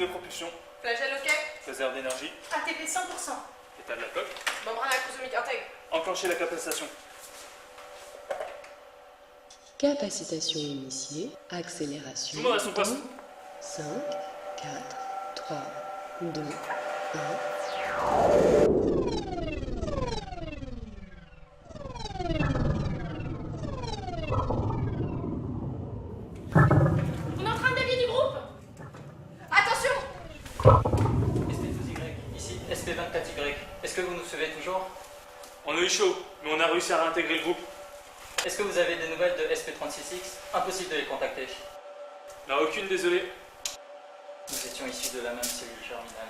de propulsion. Flagelle OK. Réserve d'énergie. ATP 100%. État de la coque. Membrane acrosomique intègre. Enclencher la capacitation. Capacitation initiée, accélération. Tout le monde à son poste. 5, 4, 3, 2, 1. On est en train de dévier du groupe. Attention. SP12Y, ici SP24Y. Est-ce que vous nous suivez toujours? On a eu chaud, mais on a réussi à réintégrer le groupe. Est-ce que vous avez des nouvelles de SP36X? Impossible de les contacter. Là, aucune, désolé. Nous étions issus de la même cellule germinale.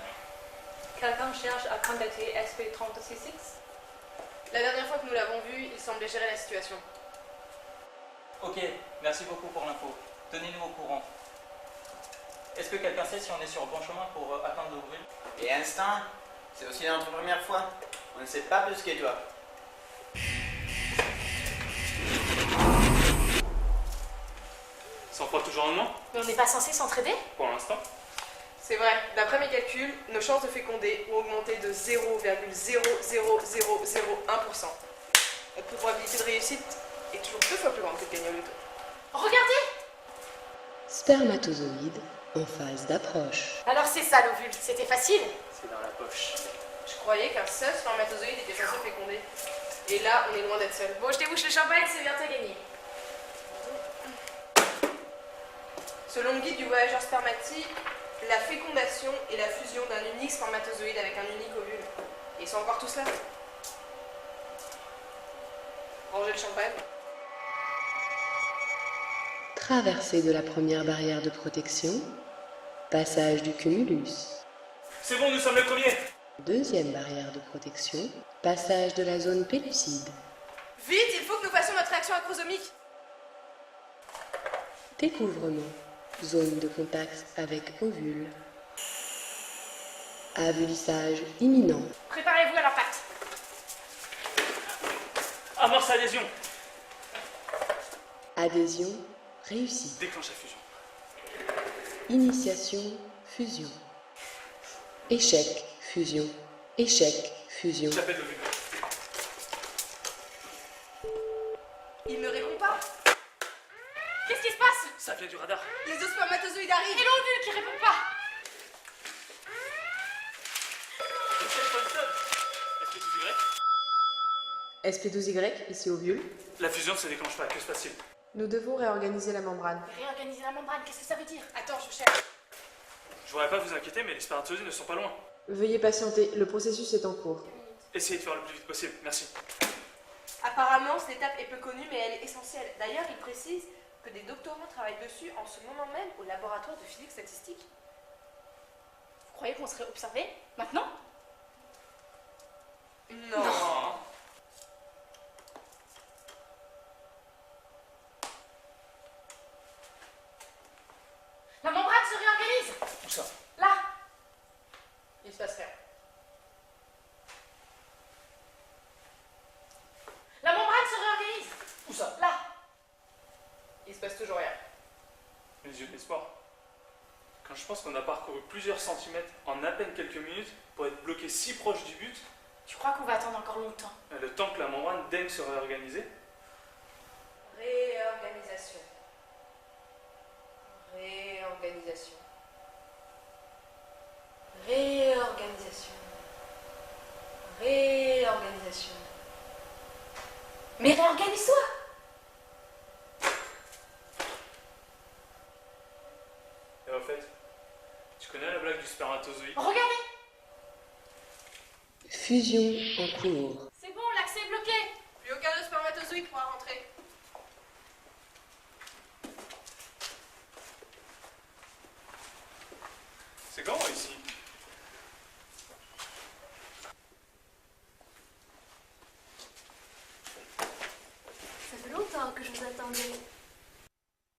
Quelqu'un cherche à contacter SP36X? La dernière fois que nous l'avons vu, il semblait gérer la situation. Ok, merci beaucoup pour l'info. Tenez-nous au courant. Est-ce que quelqu'un sait si on est sur le bon chemin pour atteindre Deauville? Et instinct, c'est aussi notre première fois. On ne sait pas plus que toi. S'en croit toujours un moment? Mais on n'est pas censé s'entraider? Pour l'instant. C'est vrai, d'après mes calculs, nos chances de féconder ont augmenté de 0,00001%. Notre probabilité de réussite est toujours 2 fois plus grande que de gagner au loto. Regardez! Spermatozoïde en phase d'approche. Alors c'est ça l'ovule, c'était facile. C'est dans la poche. Je croyais qu'un seul spermatozoïde était censé féconder. Et là, on est loin d'être seul. Bon, je débouche le champagne, c'est bientôt gagné. Selon le guide du voyageur spermatique, la fécondation est la fusion d'un unique spermatozoïde avec un unique ovule. Et ils sont encore tous là. Rangez le champagne. Traversée de la première barrière de protection. Passage du cumulus. C'est bon, nous sommes les premiers. Deuxième barrière de protection. Passage de la zone pellucide. Vite, il faut que nous fassions notre réaction acrosomique. Découvrement. Zone de contact avec ovule. Avulissage imminent. Préparez-vous à l'impact. Amorce adhésion. Adhésion réussie. Déclenche la fusion. Initiation fusion. Échec fusion. Échec fusion. J'appelle le but. Il ne répond pas. Qu'est-ce qui se passe? Ça vient du radar. Les deux spermatozoïdes arrivent. Et l'ovule qui répond pas? SP12Y. SP12Y, ici ovule. La fusion ne se déclenche pas, que se passe-t-il? Nous devons réorganiser la membrane. Réorganiser la membrane, qu'est-ce que ça veut dire? Attends, je cherche. Je voudrais pas vous inquiéter, mais les spermatozoïdes ne sont pas loin. Veuillez patienter, le processus est en cours. Essayez de faire le plus vite possible, merci. Apparemment, cette étape est peu connue, mais elle est essentielle. D'ailleurs, il précise que des doctorants travaillent dessus en ce moment même au laboratoire de physique statistique. Vous croyez qu'on serait observé? Maintenant? Non. La membrane se réorganise! Où ça? Là! Il se passe rien. La membrane se réorganise! Où ça? Là! Il se passe toujours rien. Mes yeux d'espoir. Quand je pense qu'on a parcouru plusieurs centimètres en à peine quelques minutes pour être bloqué si proche du but, Tu crois qu'on va attendre encore longtemps? le temps que la membrane daigne se réorganiser, Réorganisation. Réorganisation. Réorganisation. Réorganisation. Mais réorganise-toi! et en fait, tu connais la blague du spermatozoïde? Regardez! Fusion en cours. C'est bon, l'accès est bloqué! Plus aucun autre spermatozoïde pourra rentrer. C'est grand ici. Ça fait longtemps que je vous attendais.